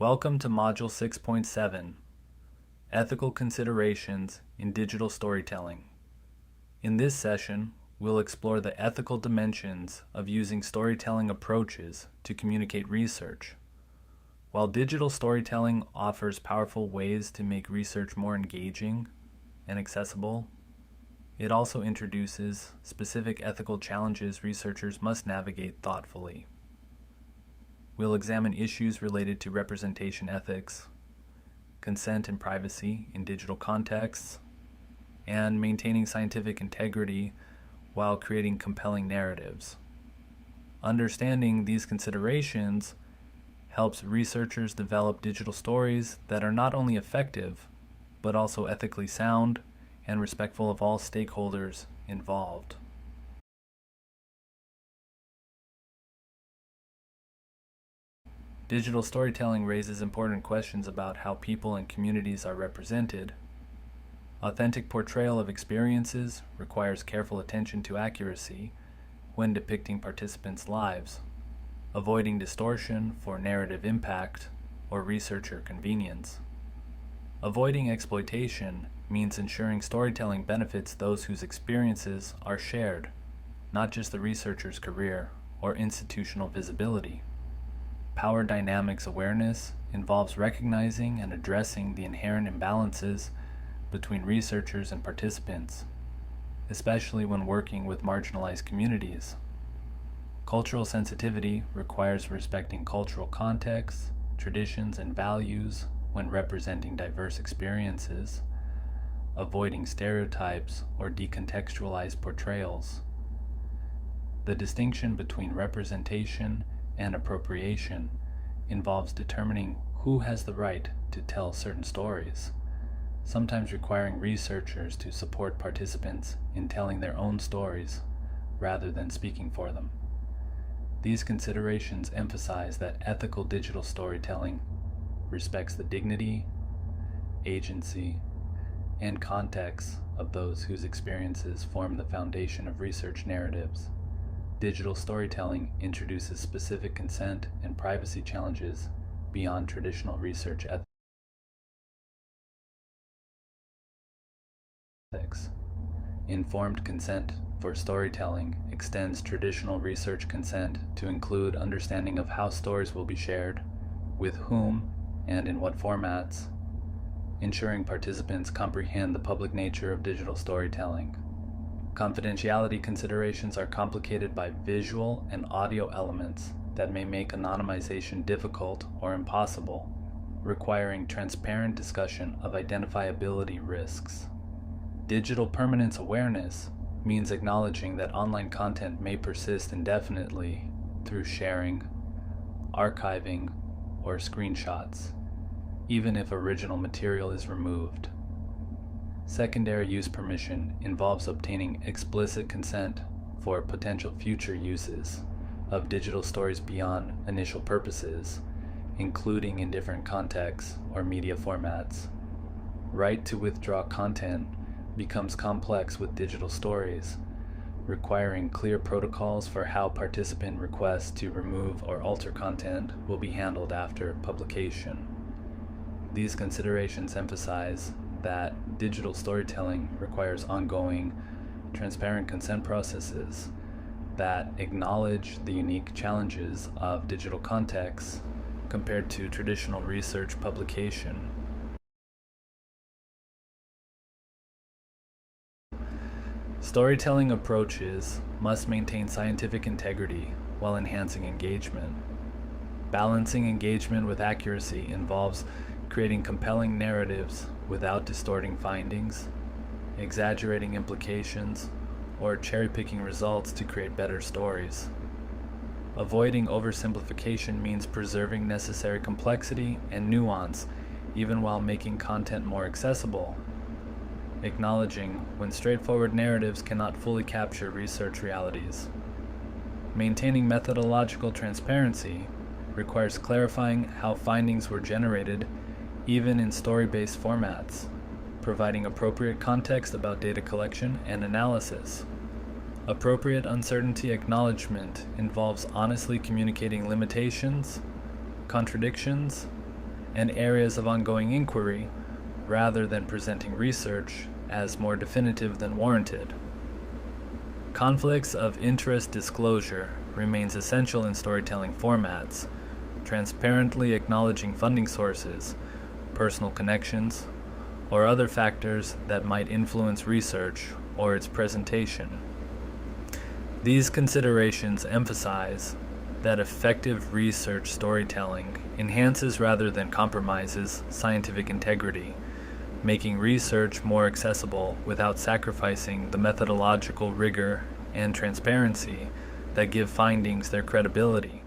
Welcome to Module 6.7, Ethical Considerations in Digital Storytelling. In this session, we'll explore the ethical dimensions of using storytelling approaches to communicate research. While digital storytelling offers powerful ways to make research more engaging and accessible, it also introduces specific ethical challenges researchers must navigate thoughtfully. We'll examine issues related to representation ethics, consent and privacy in digital contexts, and maintaining scientific integrity while creating compelling narratives. Understanding these considerations helps researchers develop digital stories that are not only effective, but also ethically sound and respectful of all stakeholders involved. Digital storytelling raises important questions about how people and communities are represented. Authentic portrayal of experiences requires careful attention to accuracy when depicting participants' lives, avoiding distortion for narrative impact or researcher convenience. Avoiding exploitation means ensuring storytelling benefits those whose experiences are shared, not just the researcher's career or institutional visibility. Power dynamics awareness involves recognizing and addressing the inherent imbalances between researchers and participants, especially when working with marginalized communities. Cultural sensitivity requires respecting cultural contexts, traditions, and values when representing diverse experiences, avoiding stereotypes or decontextualized portrayals. The distinction between representation and appropriation involves determining who has the right to tell certain stories, sometimes requiring researchers to support participants in telling their own stories rather than speaking for them. These considerations emphasize that ethical digital storytelling respects the dignity, agency, and context of those whose experiences form the foundation of research narratives. Digital storytelling introduces specific consent and privacy challenges beyond traditional research ethics. Informed consent for storytelling extends traditional research consent to include understanding of how stories will be shared, with whom, and in what formats, ensuring participants comprehend the public nature of digital storytelling. Confidentiality considerations are complicated by visual and audio elements that may make anonymization difficult or impossible, requiring transparent discussion of identifiability risks. Digital permanence awareness means acknowledging that online content may persist indefinitely through sharing, archiving, or screenshots, even if original material is removed. Secondary use permission involves obtaining explicit consent for potential future uses of digital stories beyond initial purposes, including in different contexts or media formats. Right to withdraw content becomes complex with digital stories, requiring clear protocols for how participant requests to remove or alter content will be handled after publication. These considerations emphasize that digital storytelling requires ongoing, transparent consent processes that acknowledge the unique challenges of digital contexts compared to traditional research publication. Storytelling approaches must maintain scientific integrity while enhancing engagement. Balancing engagement with accuracy involves creating compelling narratives without distorting findings, exaggerating implications, or cherry-picking results to create better stories. Avoiding oversimplification means preserving necessary complexity and nuance even while making content more accessible, acknowledging when straightforward narratives cannot fully capture research realities. Maintaining methodological transparency requires clarifying how findings were generated even in story-based formats, providing appropriate context about data collection and analysis. Appropriate uncertainty acknowledgement involves honestly communicating limitations, contradictions, and areas of ongoing inquiry, rather than presenting research as more definitive than warranted. Conflicts of interest disclosure remains essential in storytelling formats, transparently acknowledging funding sources, personal connections, or other factors that might influence research or its presentation. These considerations emphasize that effective research storytelling enhances rather than compromises scientific integrity, making research more accessible without sacrificing the methodological rigor and transparency that give findings their credibility.